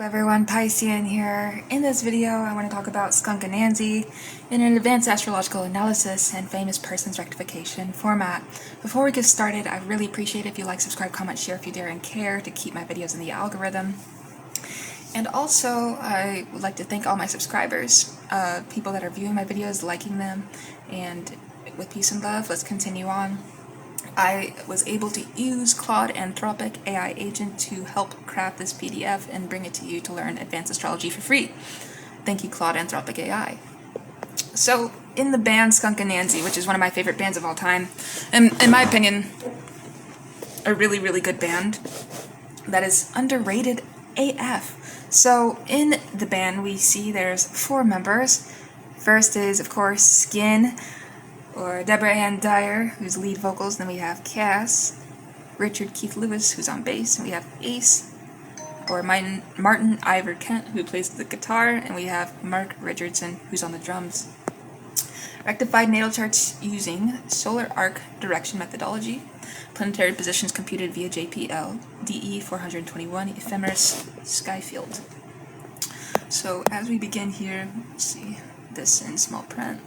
Everyone, Piscean here. In this video, I want to talk about SKUNK ANANSIE in an advanced astrological analysis and famous person's rectification format. Before we get started, I really appreciate it if you like, subscribe, comment, share if you dare and care to keep my videos in the algorithm. And also, I would like to thank all my subscribers, people that are viewing my videos, liking them, and with peace and love, let's continue on. I was able to use Claude Anthropic AI agent to help craft this PDF and bring it to you to learn advanced astrology for free. Thank you, Claude Anthropic AI. So, in the band SKUNK ANANSIE, which is one of my favorite bands of all time, and in my opinion, a really, really good band that is underrated AF. So, in the band, we see there's 4 members. First is, of course, Skin, or Deborah Ann Dyer, who's lead vocals. Then we have Cass, Richard Keith Lewis, who's on bass, and we have Ace, or Martin Ivor Kent, who plays the guitar, and we have Mark Richardson, who's on the drums. Rectified natal charts using solar arc direction methodology. Planetary positions computed via JPL, DE 421 ephemeris sky field. So as we begin here, let's see this in small print.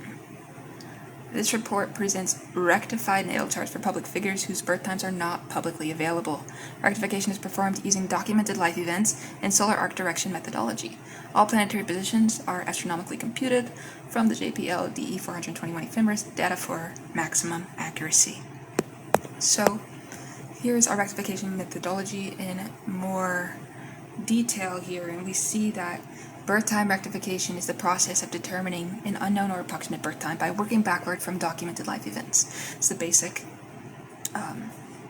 This report presents rectified natal charts for public figures whose birth times are not publicly available. Rectification is performed using documented life events and solar arc direction methodology. All planetary positions are astronomically computed from the JPL DE 421 ephemeris data for maximum accuracy. So here's our rectification methodology in more detail here, and we see that birth time rectification is the process of determining an unknown or approximate birth time by working backward from documented life events. It's the basic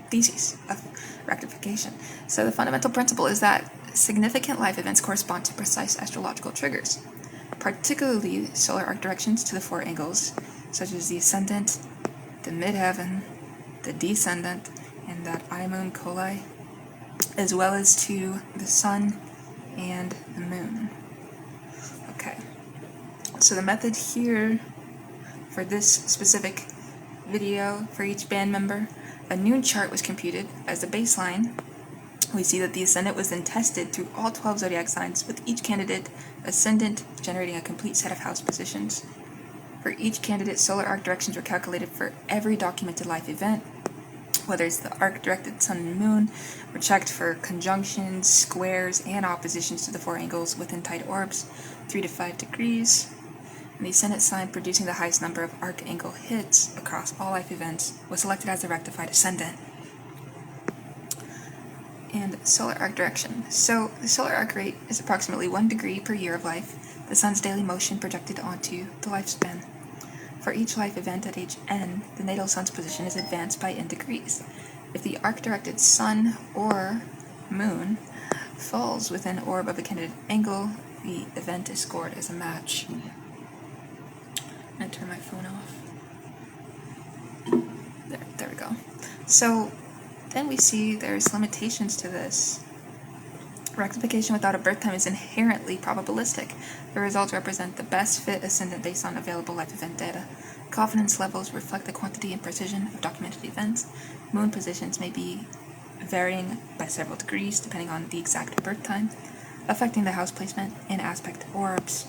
thesis of rectification. So the fundamental principle is that significant life events correspond to precise astrological triggers, particularly solar arc directions to the 4 angles, such as the ascendant, the midheaven, the descendant, and that I-moon coli, as well as to the sun and the moon. Okay, so the method here for this specific video for each band member, a noon chart was computed as the baseline. We see that the ascendant was then tested through all 12 zodiac signs, with each candidate ascendant generating a complete set of house positions. For each candidate, solar arc directions were calculated for every documented life event. Whether it's the arc-directed sun and moon, were checked for conjunctions, squares, and oppositions to the 4 angles within tight orbs, 3 to 5 degrees. And the ascendant sign producing the highest number of arc angle hits across all life events was selected as the rectified ascendant. And solar arc direction. So the solar arc rate is approximately 1 degree per year of life, the sun's daily motion projected onto the lifespan. For each life event at age n, the natal sun's position is advanced by n degrees. If the arc-directed sun or moon falls within orb of a candidate angle, the event is scored as a match. I'm going to turn my phone off. There we go. So then we see there's limitations to this. Rectification without a birth time is inherently probabilistic. The results represent the best fit ascendant based on available life event data. Confidence levels reflect the quantity and precision of documented events. Moon positions may be varying by several degrees depending on the exact birth time, affecting the house placement and aspect orbs.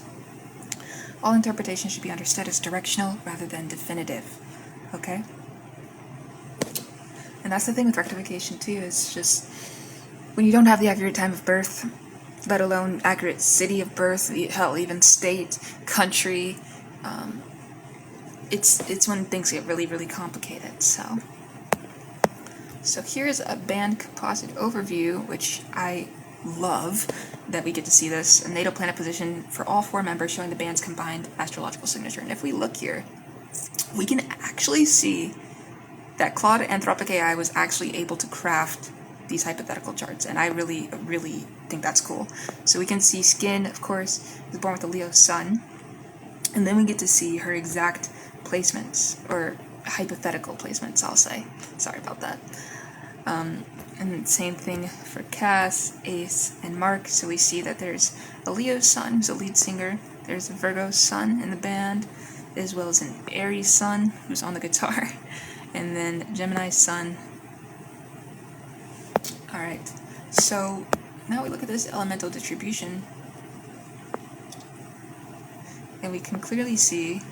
All interpretation should be understood as directional rather than definitive. Okay? And that's the thing with rectification too, is just when you don't have the accurate time of birth, let alone accurate city of birth, hell, even state, country, it's when things get really, really complicated. So here's a band composite overview, which I love that we get to see this, a natal planet position for all 4 members showing the band's combined astrological signature. And if we look here, we can actually see that Claude Anthropic AI was actually able to craft these hypothetical charts, and I really, really think that's cool. So we can see Skin, of course, is born with a Leo sun, and then we get to see her exact placements, or hypothetical placements, I'll say. Sorry about that. And same thing for Cass, Ace, and Mark. So we see that there's a Leo sun, who's a lead singer, there's a Virgo sun in the band, as well as an Aries sun, who's on the guitar, and then Gemini sun. Alright, so now we look at this elemental distribution, and we can clearly see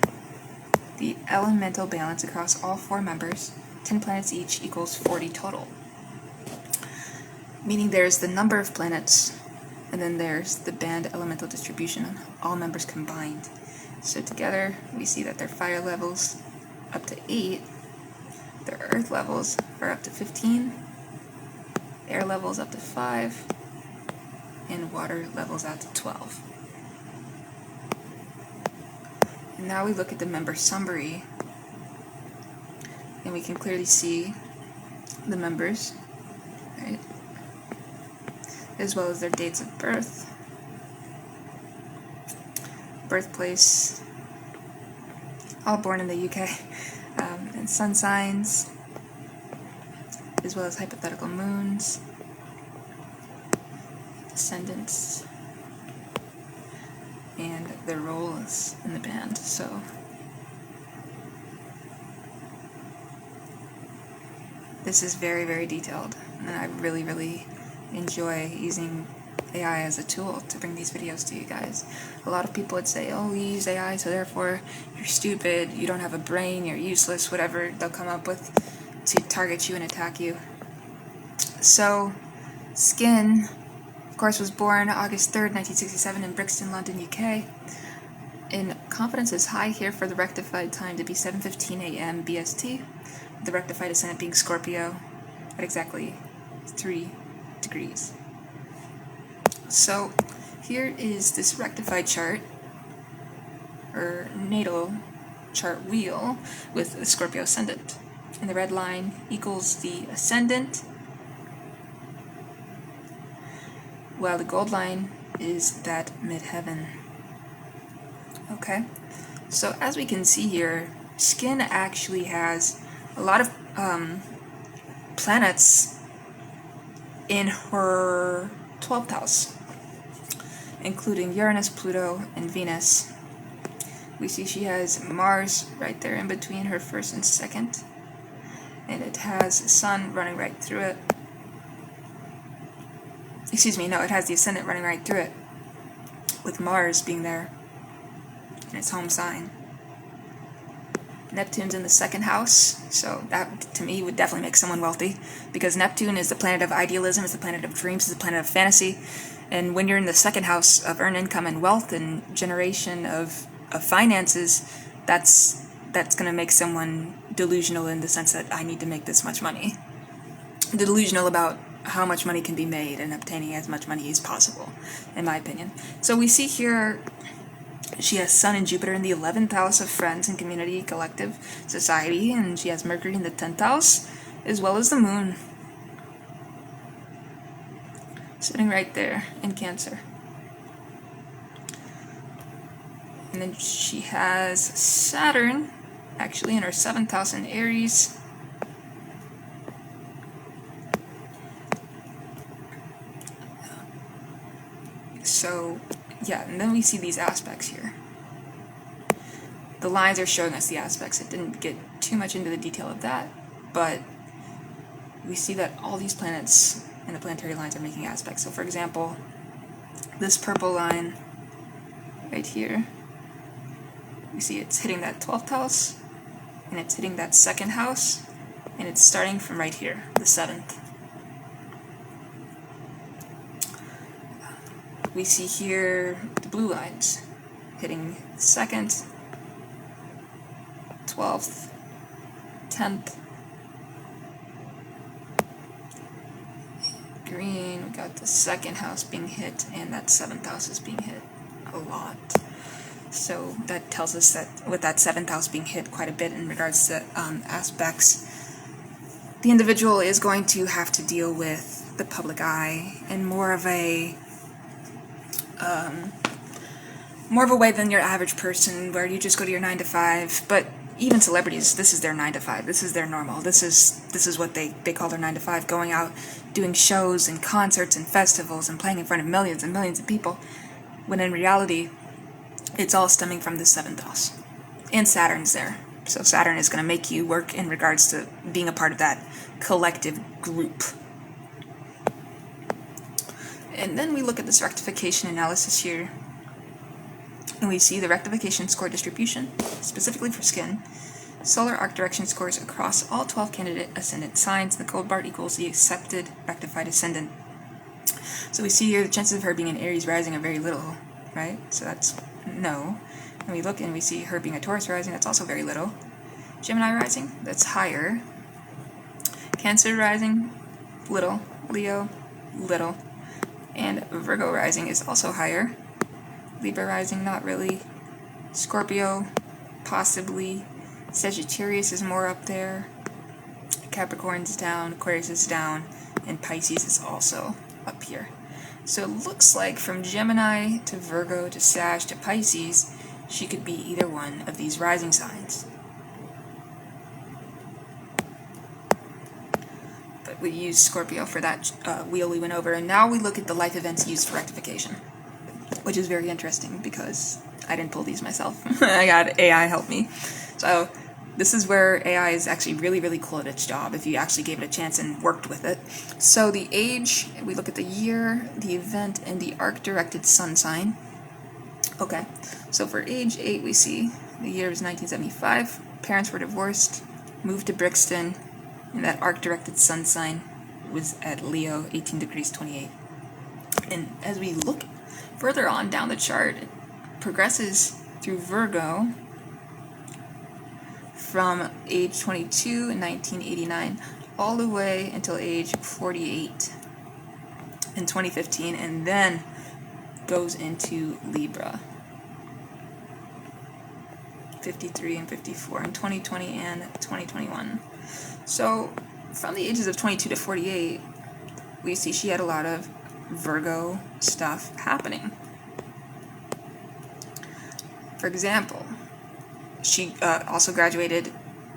the elemental balance across all 4 members. 10 planets each equals 40 total. Meaning there's the number of planets, and then there's the band elemental distribution on all members combined. So together we see that their fire levels up to 8, their earth levels are up to 15, air levels up to 5, and water levels out to 12. And now we look at the member summary, and we can clearly see the members, right? As well as their dates of birth, birthplace, all born in the UK, and sun signs, as well as hypothetical moons, descendants, and their roles in the band. So this is very, very detailed, and I really enjoy using AI as a tool to bring these videos to you guys. A lot of people would say, oh, you use AI, so therefore you're stupid, you don't have a brain, you're useless, whatever they'll come up with to target you and attack you. So, Skin, of course, was born August 3rd, 1967 in Brixton, London, UK. And confidence is high here for the rectified time to be 7:15 a.m. BST, the rectified ascendant being Scorpio at exactly 3 degrees. So here is this rectified chart, or natal chart wheel, with the Scorpio ascendant. And the red line equals the ascendant, while the gold line is that midheaven. Okay, so as we can see here, Skin actually has a lot of planets in her 12th house, including Uranus, Pluto, and Venus. We see she has Mars right there in between her first and second, and it has the Sun running right through it. Excuse me, no, it has the ascendant running right through it, with Mars being there in its home sign. Neptune's in the second house, so that to me would definitely make someone wealthy, because Neptune is the planet of idealism, it's the planet of dreams, it's the planet of fantasy, and when you're in the second house of earned income and wealth and generation of finances, that's going to make someone delusional in the sense that I need to make this much money. Delusional about how much money can be made and obtaining as much money as possible, in my opinion. So we see here she has Sun and Jupiter in the 11th house of friends and community, collective, society, and she has Mercury in the 10th house, as well as the Moon, sitting right there in Cancer. And then she has Saturn, actually in her 7th house in Aries. So, yeah, and then we see these aspects here. The lines are showing us the aspects. It didn't get too much into the detail of that, but we see that all these planets and the planetary lines are making aspects. So, for example, this purple line right here, we see it's hitting that 12th house, and it's hitting that 2nd house, and it's starting from right here, the 7th. We see here the blue lines hitting 2nd, 12th, 10th. Green, we got the 2nd house being hit, and that 7th house is being hit a lot. So that tells us that with that 7th house being hit quite a bit in regards to aspects, the individual is going to have to deal with the public eye in more of a way than your average person, where you just go to your 9 to 5. But even celebrities, this is their 9 to 5. This is their normal. This is what they call their 9 to 5, going out, doing shows and concerts and festivals and playing in front of millions and millions of people, when in reality, it's all stemming from the 7th house. And Saturn's there. So Saturn is going to make you work in regards to being a part of that collective group. And then we look at this rectification analysis here, and we see the rectification score distribution, specifically for skin, solar arc direction scores across all 12 candidate ascendant signs, and the code bar equals the accepted rectified ascendant. So we see here the chances of her being an Aries rising are very little, right? So that's no. And we look and we see her being a Taurus rising, that's also very little. Gemini rising, that's higher. Cancer rising, little. Leo, little. And Virgo rising is also higher. Libra rising, not really. Scorpio, possibly. Sagittarius is more up there. Capricorn's down, Aquarius is down, and Pisces is also up here. So it looks like from Gemini to Virgo to Sag to Pisces, she could be either one of these rising signs. But we used Scorpio for that wheel we went over, and now we look at the life events used for rectification, which is very interesting because I didn't pull these myself. I got AI help me. So this is where AI is actually really, really cool at its job if you actually gave it a chance and worked with it. So the age, we look at the year, the event, and the arc-directed sun sign. Okay, so for age 8 we see the year is 1975, parents were divorced, moved to Brixton, and that arc-directed sun sign was at Leo, 18 degrees 28. And as we look further on down the chart, it progresses through Virgo from age 22 in 1989 all the way until age 48 in 2015, and then goes into Libra 53 and 54 in 2020 and 2021. So from the ages of 22 to 48, we see she had a lot of Virgo stuff happening. For example, she also graduated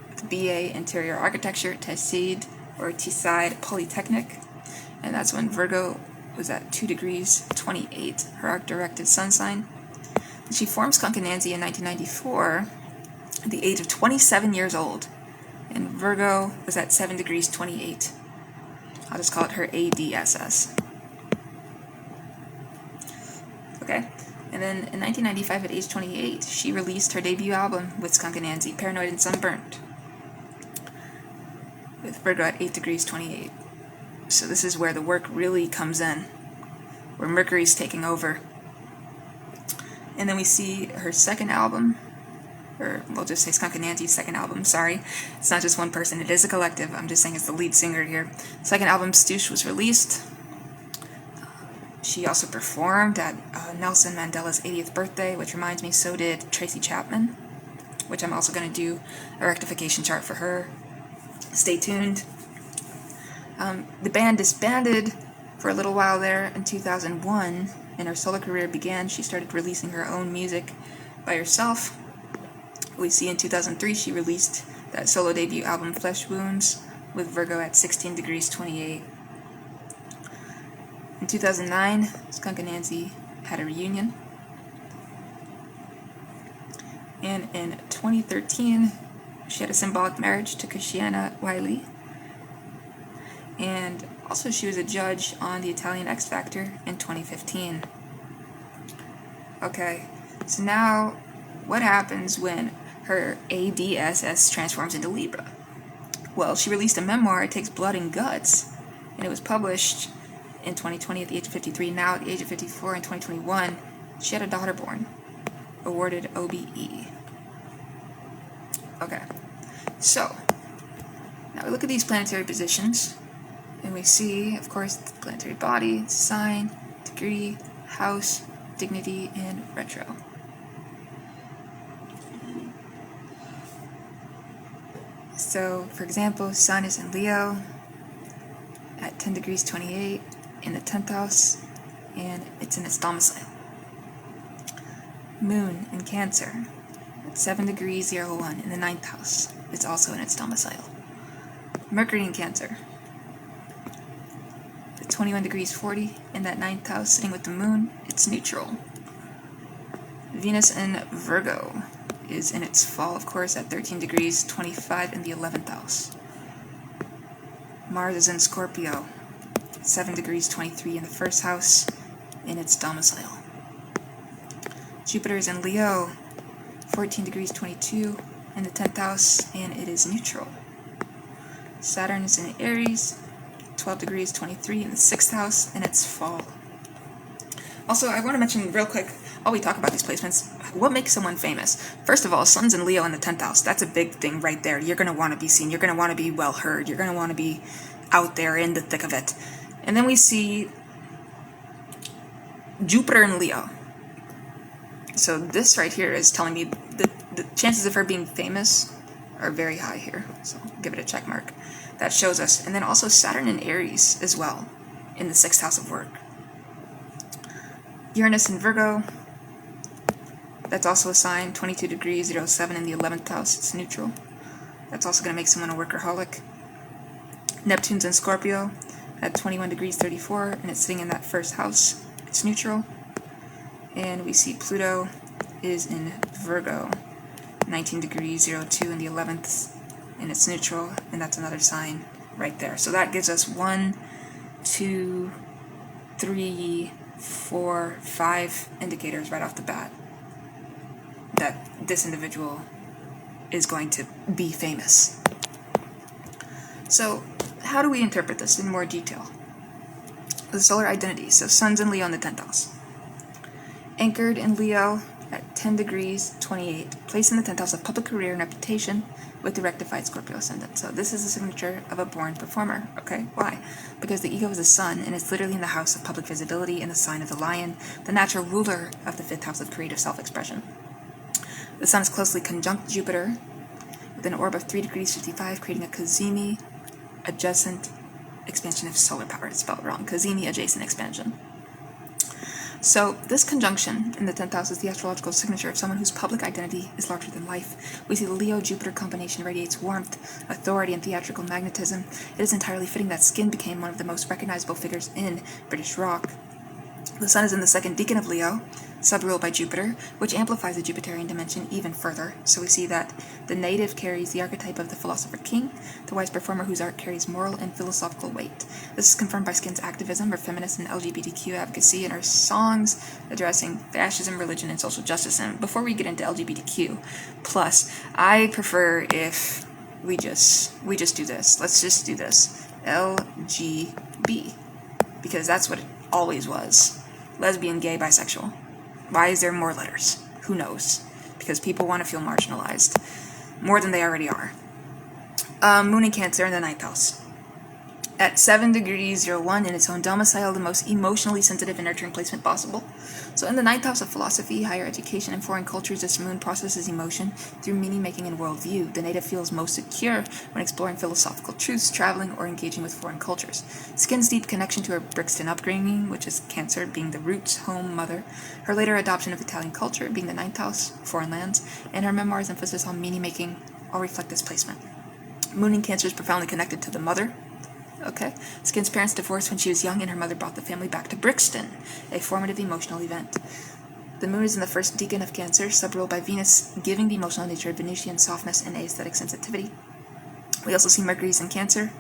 with BA Interior Architecture at Teesside Polytechnic, and that's when Virgo was at 2 degrees 28, her arc-directed sun sign. She formed Skunk Anansie in 1994 at the age of 27 years old, and Virgo was at 7 degrees 28. I'll just call it her ADSS. Okay, and then in 1995 at age 28, she released her debut album with Skunk Anansie, Paranoid and Sunburnt, with Virgo at 8 degrees 28. So this is where the work really comes in, where Mercury's taking over. And then we see her second album, or we'll just say Skunk Anansie's second album, sorry. It's not just one person, it is a collective. I'm just saying it's the lead singer here. Second album, Stoosh, was released. She also performed at Nelson Mandela's 80th birthday, which reminds me, so did Tracy Chapman, which I'm also going to do a rectification chart for her. Stay tuned. The band disbanded for a little while there in 2001, and her solo career began. She started releasing her own music by herself. We see in 2003 she released that solo debut album Flesh Wounds with Virgo at 16 degrees 28. In 2009, Skunk Anansie had a reunion. And in 2013, she had a symbolic marriage to Christiana Wiley. And also she was a judge on the Italian X Factor in 2015. Okay, so now what happens when her ADSS transforms into Libra? Well, she released a memoir, It Takes Blood and Guts, and it was published in 2020 at the age of 53. Now at the age of 54 in 2021, she had a daughter born, awarded OBE. Okay, so now we look at these planetary positions, and we see, of course, the planetary body, sign, degree, house, dignity, and retro. So, for example, Sun is in Leo at 10 degrees 28 in the 10th house, and it's in its domicile. Moon in Cancer at 7 degrees 01 in the 9th house. It's also in its domicile. Mercury in Cancer at 21 degrees 40 in that 9th house, sitting with the moon. It's neutral. Venus in Virgo is in its fall, of course, at 13 degrees 25 in the 11th house. Mars is in Scorpio 7 degrees 23 in the first house in its domicile. Jupiter is in Leo, 14 degrees 22 in the 10th house, and it is neutral. Saturn is in Aries, 12 degrees 23 in the 6th house, and it's fall. Also, I want to mention real quick, while we talk about these placements, what makes someone famous? First of all, Sun's in Leo in the 10th house. That's a big thing right there. You're going to want to be seen. You're going to want to be well heard. You're going to want to be out there in the thick of it. And then we see Jupiter in Leo. So this right here is telling me that the chances of her being famous are very high here. So give it a check mark. That shows us. And then also Saturn in Aries as well in the 6th house of work. Uranus in Virgo. That's also a sign, 22 degrees 07 in the 11th house. It's neutral. That's also going to make someone a workaholic. Neptune's in Scorpio at 21 degrees 34, and it's sitting in that first house. It's neutral. And we see Pluto is in Virgo, 19 degrees 02 in the 11th, and it's neutral, and that's another sign right there. So that gives us 1, 2, 3, 4, 5 indicators right off the bat that this individual is going to be famous. So how do we interpret this in more detail? The solar identity. So Sun's in Leo in the 10th house. Anchored in Leo at 10 degrees 28, placed in the 10th house of public career and reputation with the rectified Scorpio ascendant. So this is the signature of a born performer. Okay, why? Because the ego is the sun, and it's literally in the house of public visibility in the sign of the lion, the natural ruler of the 5th house of creative self-expression. The sun is closely conjunct Jupiter with an orb of 3 degrees 55, creating a Cazimi adjacent expansion of solar power. It's spelled wrong. Cazimi adjacent expansion. So this conjunction in the 10th house is the astrological signature of someone whose public identity is larger than life. We see the Leo-Jupiter combination radiates warmth, authority, and theatrical magnetism. It is entirely fitting that Skin became one of the most recognizable figures in British rock. The sun is in the 2nd decan of Leo, sub-ruled by Jupiter, which amplifies the Jupiterian dimension even further. So we see that the native carries the archetype of the philosopher king, the wise performer whose art carries moral and philosophical weight. This is confirmed by Skin's activism, her feminist and LGBTQ advocacy, and her songs addressing fascism, religion, and social justice. And before we get into LGBTQ+, I prefer if we just do this. Let's just do this. LGB. Because that's what it always was. Lesbian, gay, bisexual. Why is there more letters? Who knows? Because people want to feel marginalized more than they already are. Moon in Cancer in the 9th house. At 7 degrees 01 in its own domicile, the most emotionally sensitive and nurturing placement possible. So in the 9th house of philosophy, higher education, and foreign cultures, this moon processes emotion through meaning-making and worldview. The native feels most secure when exploring philosophical truths, traveling, or engaging with foreign cultures. Skin's deep connection to her Brixton upbringing, which is Cancer, being the roots, home, mother, her later adoption of Italian culture, being the 9th house, foreign lands, and her memoirs' emphasis on meaning-making all reflect this placement. Moon in Cancer is profoundly connected to the mother. Okay. Skin's parents divorced when she was young, and her mother brought the family back to Brixton, a formative emotional event. The moon is in the 1st decan of Cancer, sub-ruled by Venus, giving the emotional nature of Venusian softness and aesthetic sensitivity. We also see Mercury's in Cancer,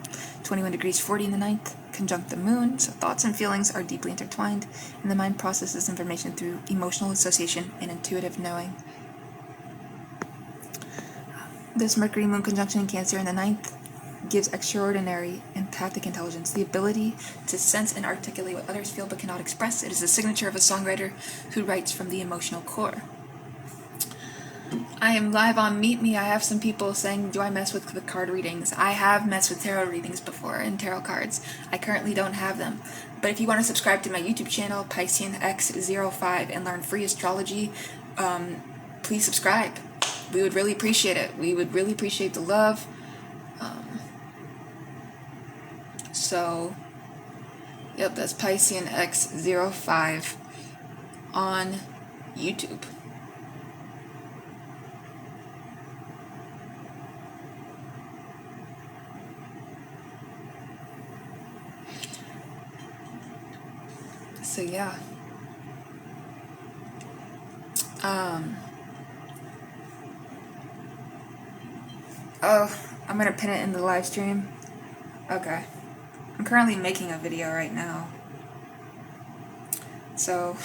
21 degrees 40 in the 9th, conjunct the moon, so thoughts and feelings are deeply intertwined, and the mind processes information through emotional association and intuitive knowing. This Mercury-Moon conjunction in Cancer in the 9th gives extraordinary empathic intelligence, the ability to sense and articulate what others feel but cannot express. It is the signature of a songwriter who writes from the emotional core. I am live on Meet Me. I have some people saying, do I mess with the card readings? I have messed with tarot readings before and tarot cards. I currently don't have them. But if you want to subscribe to my YouTube channel, PisceanX05, and learn free astrology, please subscribe. We would really appreciate it. We would really appreciate the love. So, yep, that's PisceanX05 on YouTube. So yeah. Oh, I'm gonna pin it in the live stream. Okay. I'm currently making a video right now. So,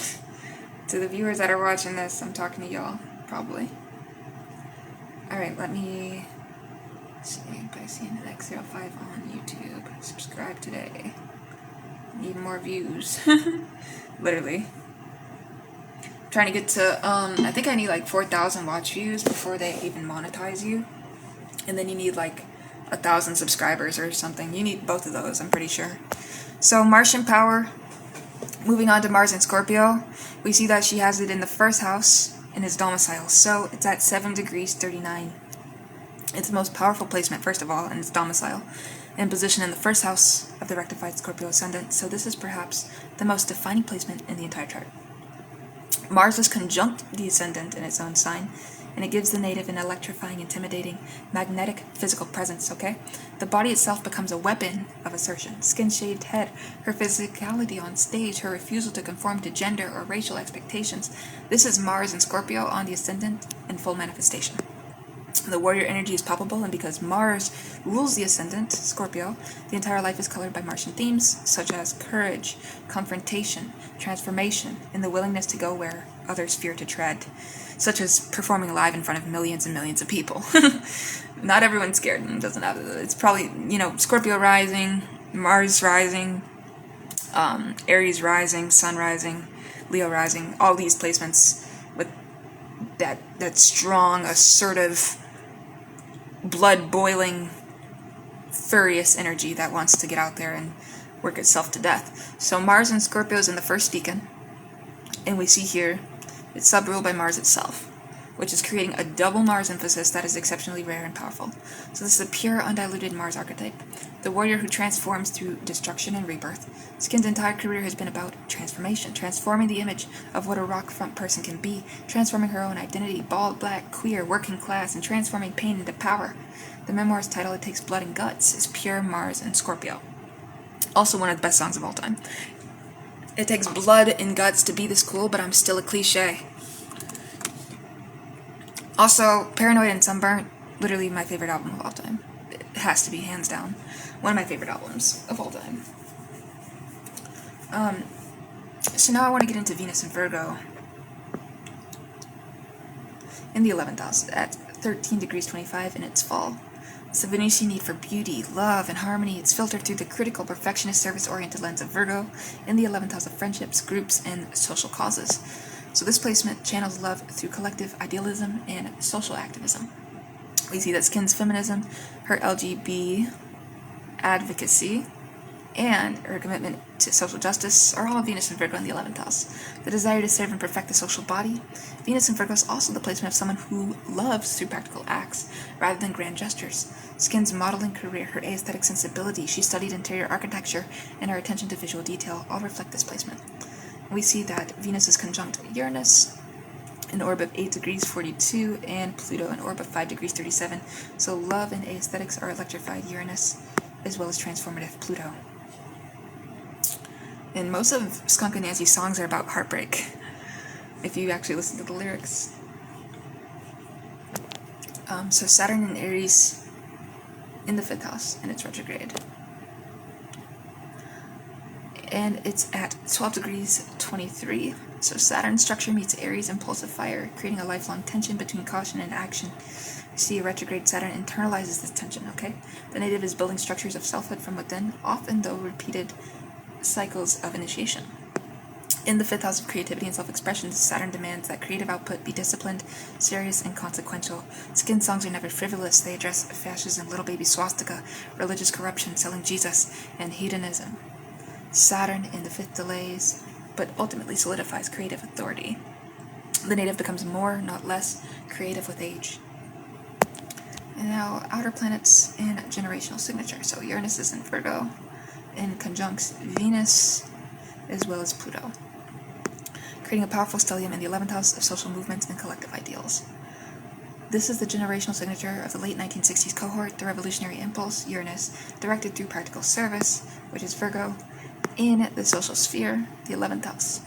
to the viewers that are watching this, I'm talking to y'all, probably. Alright, let me see if I see an X05 on YouTube. Subscribe today. Need more views. Literally. Trying to get to, I think I need like 4,000 watch views before they even monetize you. And then you need like 1,000 subscribers or something. You need both of those, I'm pretty sure. So, Martian power. Moving on to Mars and Scorpio. We see that she has it in the first house in his domicile. So, it's at 7 degrees 39. It's the most powerful placement, first of all, in its domicile, and position in the first house of the rectified Scorpio ascendant, so this is perhaps the most defining placement in the entire chart. Mars is conjunct the ascendant in its own sign, and it gives the native an electrifying, intimidating, magnetic physical presence, okay? The body itself becomes a weapon of assertion. Skin-shaved head, her physicality on stage, her refusal to conform to gender or racial expectations. This is Mars and Scorpio on the ascendant in full manifestation. The warrior energy is palpable, and because Mars rules the ascendant, Scorpio, the entire life is colored by Martian themes such as courage, confrontation, transformation, and the willingness to go where others fear to tread, such as performing live in front of millions and millions of people. Not everyone's scared and doesn't have it. It's probably, Scorpio rising, Mars rising, Aries rising, Sun rising, Leo rising, all these placements with that strong, assertive, blood-boiling, furious energy that wants to get out there and work itself to death. So Mars and Scorpio is in the first decan, and we see here it's sub-ruled by Mars itself, which is creating a double Mars emphasis that is exceptionally rare and powerful. So this is a pure, undiluted Mars archetype, the warrior who transforms through destruction and rebirth. Skin's entire career has been about transformation, transforming the image of what a rock-front person can be, transforming her own identity, bald, black, queer, working class, and transforming pain into power. The memoir's title, It Takes Blood and Guts, is pure Mars and Scorpio. Also one of the best songs of all time. It takes blood and guts to be this cool, but I'm still a cliche. Also, Paranoid and Sunburnt, literally my favorite album of all time. It has to be, hands down, one of my favorite albums of all time. So now I want to get into Venus and Virgo in the 11th house at 13 degrees 25 in its fall. It's the Venusian need for beauty, love, and harmony. It's filtered through the critical, perfectionist, service-oriented lens of Virgo in the 11th house of friendships, groups, and social causes. So this placement channels love through collective idealism and social activism. We see that Skin's feminism, her LGBT advocacy, and her commitment to social justice are all Venus and Virgo in the 11th house. The desire to serve and perfect the social body. Venus and Virgo is also the placement of someone who loves through practical acts rather than grand gestures. Skin's modeling career, her aesthetic sensibility, she studied interior architecture, and her attention to visual detail all reflect this placement. We see that Venus is conjunct Uranus, an orb of 8 degrees 42, and Pluto, an orb of 5 degrees 37. So love and aesthetics are electrified Uranus, as well as transformative Pluto. And most of Skunk Anansie's songs are about heartbreak, if you actually listen to the lyrics. So Saturn in Aries in the 5th house, and it's retrograde. And it's at 12 degrees 23. So Saturn's structure meets Aries' impulsive fire, creating a lifelong tension between caution and action. You see, a retrograde Saturn internalizes this tension, okay? The native is building structures of selfhood from within, often though repeated cycles of initiation. In the 5th house of creativity and self-expression, Saturn demands that creative output be disciplined, serious, and consequential. Skin songs are never frivolous. They address fascism, little baby swastika, religious corruption, selling Jesus, and hedonism. Saturn in the 5th delays, but ultimately solidifies creative authority. The native becomes more, not less, creative with age. And now, outer planets and generational signature. So Uranus is in Virgo, and conjuncts Venus, as well as Pluto, creating a powerful stellium in the 11th house of social movements and collective ideals. This is the generational signature of the late 1960s cohort, the revolutionary impulse, Uranus, directed through practical service, which is Virgo, in the social sphere, the 11th house.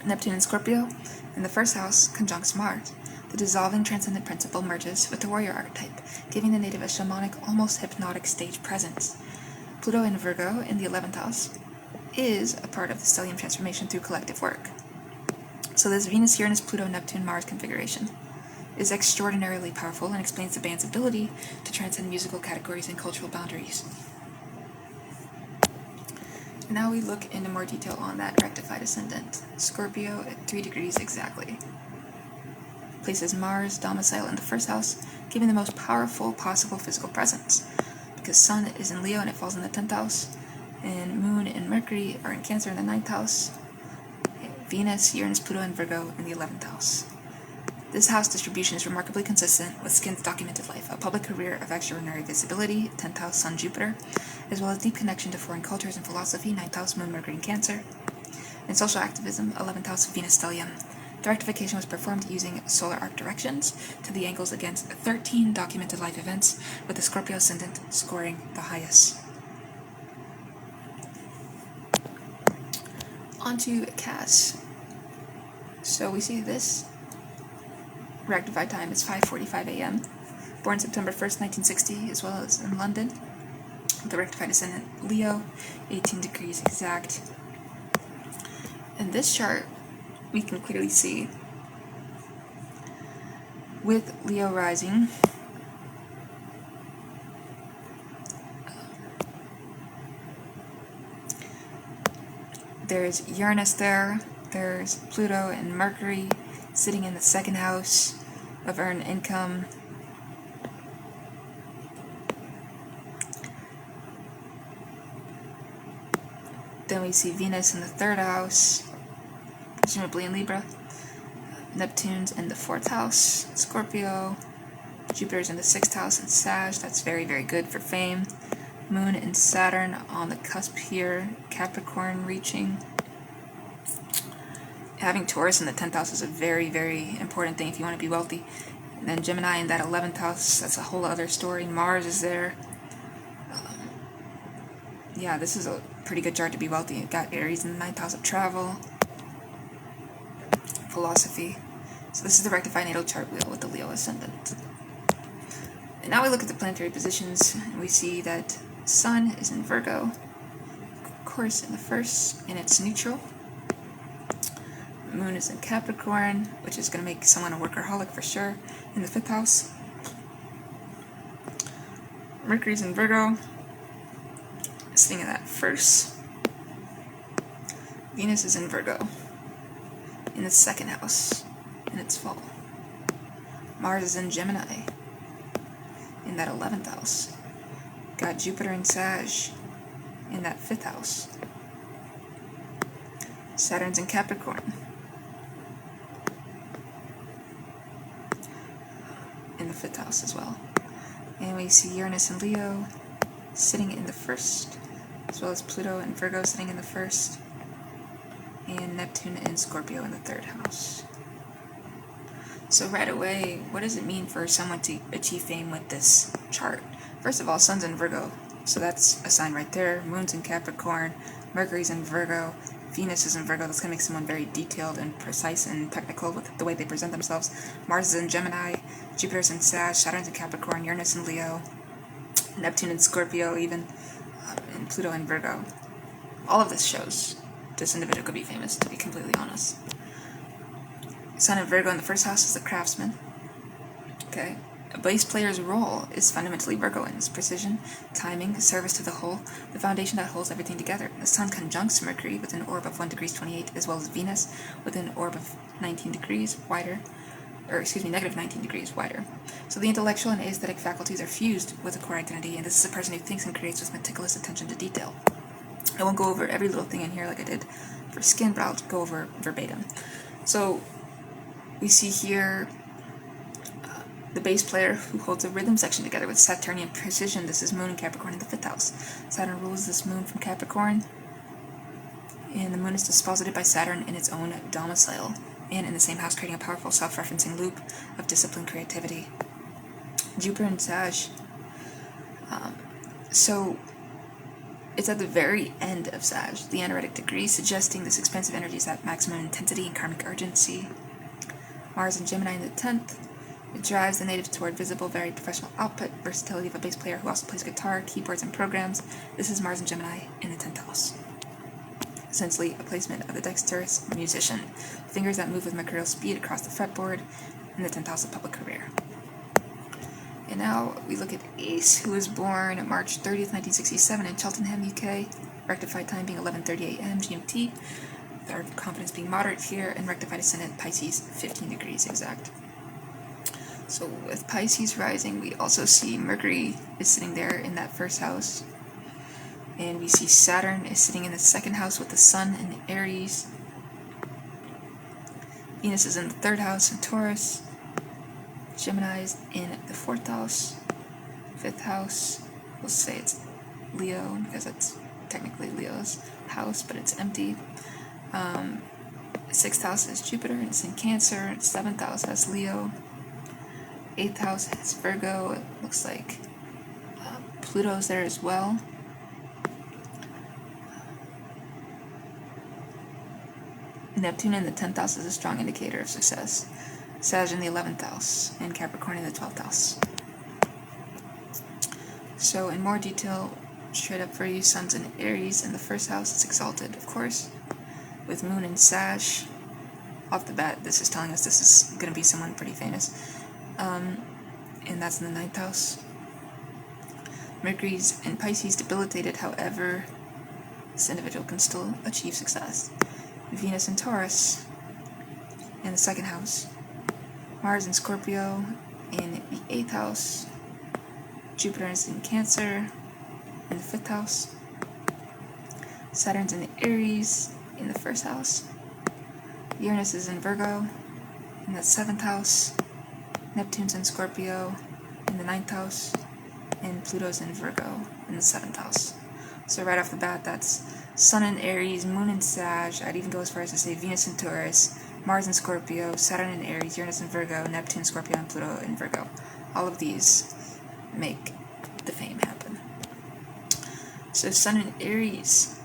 Neptune in Scorpio, in the 1st house, conjuncts Mars. The dissolving transcendent principle merges with the warrior archetype, giving the native a shamanic, almost hypnotic stage presence. Pluto in Virgo in the 11th house is a part of the stellium transformation through collective work. So this Venus, Uranus, Pluto, Neptune, Mars configuration is extraordinarily powerful and explains the band's ability to transcend musical categories and cultural boundaries. Now we look into more detail on that rectified ascendant. Scorpio at 3 degrees exactly. Places Mars domicile in the 1st house, giving the most powerful possible physical presence. Because Sun is in Leo and it falls in the 10th house, and Moon and Mercury are in Cancer in the 9th house, Venus, Uranus, Pluto, and Virgo in the 11th house. This house distribution is remarkably consistent with Skin's documented life, a public career of extraordinary visibility, 10th house Sun, Jupiter, as well as deep connection to foreign cultures and philosophy, 9th house Moon, Mercury, and Cancer, and social activism, 11th house Venus, stellium. The rectification was performed using solar arc directions to the angles against 13 documented life events, with the Scorpio ascendant scoring the highest. Onto Cass. So we see this rectified time is 5:45 a.m. Born September 1st, 1960, as well as in London. The rectified ascendant Leo, 18 degrees exact. In this chart, we can clearly see with Leo rising, there's Uranus there, there's Pluto and Mercury sitting in the 2nd house of earned income. Then we see Venus in the 3rd house, presumably in Libra. Neptune's in the 4th house, Scorpio. Jupiter's in the 6th house in Sag, that's very, very good for fame. Moon and Saturn on the cusp here, Capricorn reaching. Having Taurus in the 10th house is a very, very important thing if you want to be wealthy. And then Gemini in that 11th house, that's a whole other story. Mars is there. Yeah, this is a pretty good chart to be wealthy. You've got Aries in the 9th house of travel, philosophy. So this is the rectified natal chart wheel with the Leo ascendant. And now we look at the planetary positions, and we see that Sun is in Virgo, of course in the 1st, and it's neutral. Moon is in Capricorn, which is going to make someone a workaholic for sure, in the 5th house. Mercury's in Virgo, sitting in that 1st. Venus is in Virgo, in the 2nd house, in its fall. Mars is in Gemini, in that 11th house. Got Jupiter in Sag, in that 5th house. Saturn's in Capricorn, in the 5th house as well. And we see Uranus and Leo sitting in the 1st, as well as Pluto and Virgo sitting in the 1st, and Neptune and Scorpio in the 3rd house. So right away, what does it mean for someone to achieve fame with this chart? First of all, Sun's in Virgo, so that's a sign right there. Moon's in Capricorn, Mercury's in Virgo, Venus is in Virgo. That's going to make someone very detailed and precise and technical with the way they present themselves. Mars is in Gemini, Jupiter's in Sag, Saturn's in Capricorn, Uranus in Leo, Neptune in Scorpio even, and Pluto in Virgo. All of this shows this individual could be famous, to be completely honest. Sun in Virgo in the 1st house is the craftsman. Okay. A bass player's role is fundamentally Virgoan. It's precision, timing, service to the whole, the foundation that holds everything together. The Sun conjuncts Mercury with an orb of 1 degrees 28, as well as Venus with an orb of 19 degrees wider, negative 19 degrees wider. So the intellectual and aesthetic faculties are fused with a core identity, and this is a person who thinks and creates with meticulous attention to detail. I won't go over every little thing in here like I did for Skin, but I'll go over verbatim. So we see here the bass player who holds a rhythm section together with Saturnian precision. This is Moon in Capricorn in the 5th house. Saturn rules this Moon from Capricorn, and the Moon is disposited by Saturn in its own domicile, and in the same house, creating a powerful self-referencing loop of disciplined creativity. Jupiter in Sag. So it's at the very end of Sag, the anaretic degree, suggesting this expansive energy is at maximum intensity and karmic urgency. Mars in Gemini in the 10th, It drives the native toward visible, varied professional output, versatility of a bass player who also plays guitar, keyboards, and programs. This is Mars and Gemini in the 10th house. Essentially, a placement of the dexterous musician, fingers that move with mercurial speed across the fretboard in the 10th house of public career. And now we look at Ace, who was born March 30th, 1967 in Cheltenham, UK, rectified time being 11:30 a.m. GMT, our confidence being moderate here, and rectified ascendant Pisces, 15 degrees exact. So with Pisces rising, we also see Mercury is sitting there in that first house, and we see Saturn is sitting in the second house with the Sun in Aries. Venus is in the third house in Taurus. Gemini is in the fourth house. Fifth house, we'll say it's Leo because it's technically Leo's house, but it's empty. Sixth house is Jupiter and it's in Cancer. Seventh house has Leo. Eighth house has Virgo. It looks like Pluto's there as well. Neptune in the 10th house is a strong indicator of success. Sag in the 11th house, and Capricorn in the 12th house. So in more detail, straight up for you, Sun's in Aries in the first house. It's exalted, of course, with Moon in Sag. Off the bat, this is telling us this is going to be someone pretty famous. And that's in the 9th house. Mercury's in Pisces, debilitated, however, this individual can still achieve success. Venus in Taurus in the 2nd house. Mars in Scorpio in the 8th house. Jupiter is in Cancer in the 5th house. Saturn's in Aries in the 1st house. Uranus is in Virgo in the 7th house. Neptune's in Scorpio in the 9th house. And Pluto's in Virgo in the 7th house. So right off the bat, that's Sun in Aries, Moon in Sag. I'd even go as far as to say Venus in Taurus, Mars in Scorpio, Saturn in Aries, Uranus in Virgo, Neptune, Scorpio, and Pluto in Virgo. All of these make the fame happen. So Sun in Aries,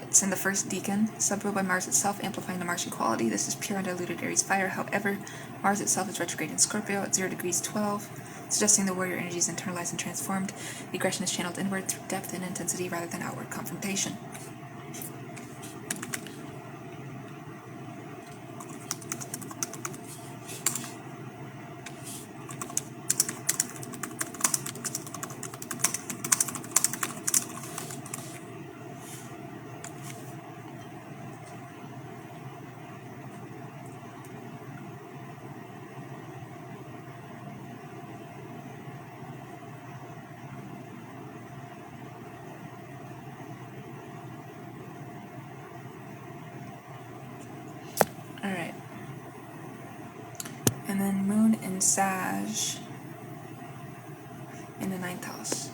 it's in the first decan, sub-ruled by Mars itself, amplifying the Martian quality. This is pure undiluted Aries fire. However, Mars itself is retrograde in Scorpio at 0 degrees 12, suggesting the warrior energy is internalized and transformed. The aggression is channeled inward through depth and intensity rather than outward confrontation. Alright. And then Moon in Sag in the 9th house.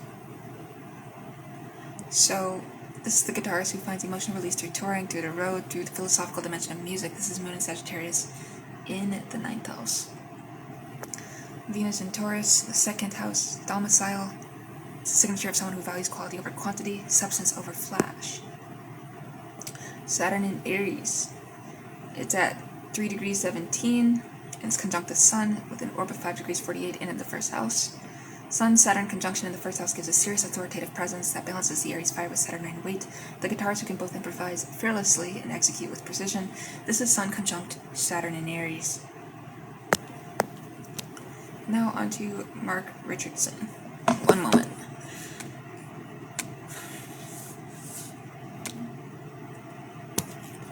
So, this is the guitarist who finds emotional release through touring, through the road, through the philosophical dimension of music. This is Moon in Sagittarius in the 9th house. Venus in Taurus, the 2nd house, domicile. It's a signature of someone who values quality over quantity, substance over flash. Saturn in Aries. It's at 3 degrees 17, and it's conjunct the Sun with an orb of 5 degrees 48 in the 1st house. Sun-Saturn conjunction in the 1st house gives a serious authoritative presence that balances the Aries fire with Saturnine weight. The guitarist who can both improvise fearlessly and execute with precision. This is Sun conjunct Saturn in Aries. Now on to Mark Richardson.